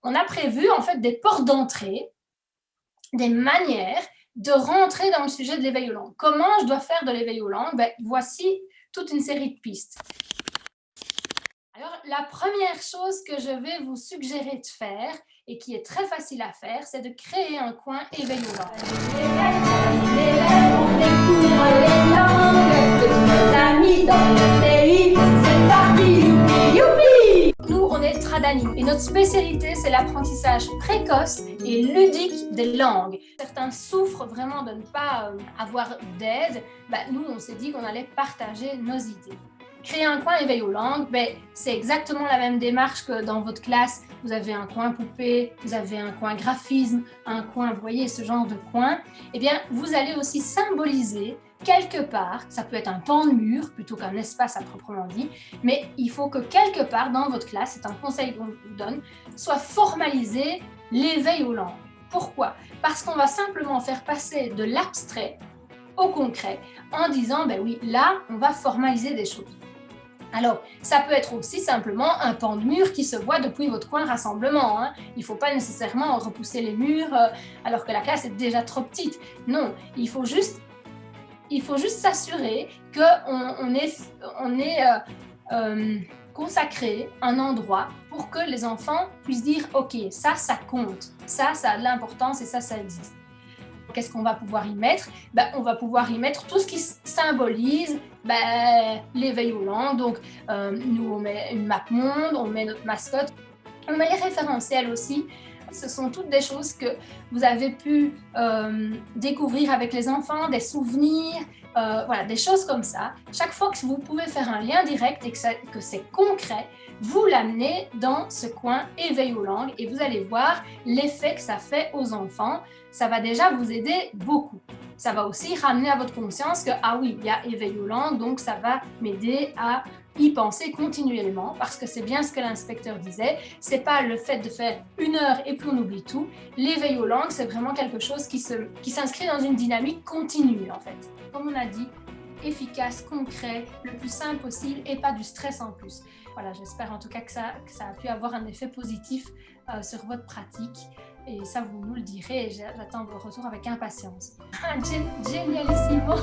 on a prévu en fait des portes d'entrée, des manières de rentrer dans le sujet de l'éveil aux langues. Comment je dois faire de l'éveil aux langues? Voici toute une série de pistes. Alors, la première chose que je vais vous suggérer de faire, et qui est très facile à faire, c'est de créer un coin éveil aux langues. On découvre les langues de nos amis dans le pays. C'est parti, youpi, youpi! Nous, on est Tradani et notre spécialité, c'est l'apprentissage précoce et ludique des langues. Certains souffrent vraiment de ne pas avoir d'aide. Nous, on s'est dit qu'on allait partager nos idées. Créer un coin éveil aux langues, c'est exactement la même démarche que dans votre classe. Vous avez un coin poupée, vous avez un coin graphisme, un coin, vous voyez, ce genre de coin. Eh bien, vous allez aussi symboliser quelque part, ça peut être un pan de mur plutôt qu'un espace à proprement dit, mais il faut que quelque part dans votre classe, c'est un conseil qu'on vous donne, soit formalisé l'éveil aux langues. Pourquoi? Parce qu'on va simplement faire passer de l'abstrait au concret en disant, oui, là, on va formaliser des choses. Alors, ça peut être aussi simplement un pan de mur qui se voit depuis votre coin rassemblement. Il ne faut pas nécessairement repousser les murs alors que la classe est déjà trop petite. Non, il faut juste s'assurer qu'on est consacré un endroit pour que les enfants puissent dire « Ok, ça compte, ça a de l'importance et ça existe ». Qu'est-ce qu'on va pouvoir y mettre? On va pouvoir y mettre tout ce qui symbolise l'éveil aux langues. Donc, nous, on met une map monde, on met notre mascotte, on met les référentiels aussi. Ce sont toutes des choses que vous avez pu découvrir avec les enfants, des souvenirs, voilà, des choses comme ça. Chaque fois que vous pouvez faire un lien direct et que c'est concret, vous l'amenez dans ce coin éveil aux langues et vous allez voir l'effet que ça fait aux enfants. Ça va déjà vous aider beaucoup. Ça va aussi ramener à votre conscience que, ah oui, il y a éveil aux langues, donc ça va m'aider à y penser continuellement, parce que c'est bien ce que l'inspecteur disait, c'est pas le fait de faire 1 heure et puis on oublie tout. L'éveil aux langues, c'est vraiment quelque chose qui s'inscrit dans une dynamique continue en fait. Comme on a dit, efficace, concret, le plus simple possible et pas du stress en plus. Voilà, j'espère en tout cas que ça a pu avoir un effet positif sur votre pratique. Et ça, vous nous le direz et j'attends vos retours avec impatience. Génialissimo!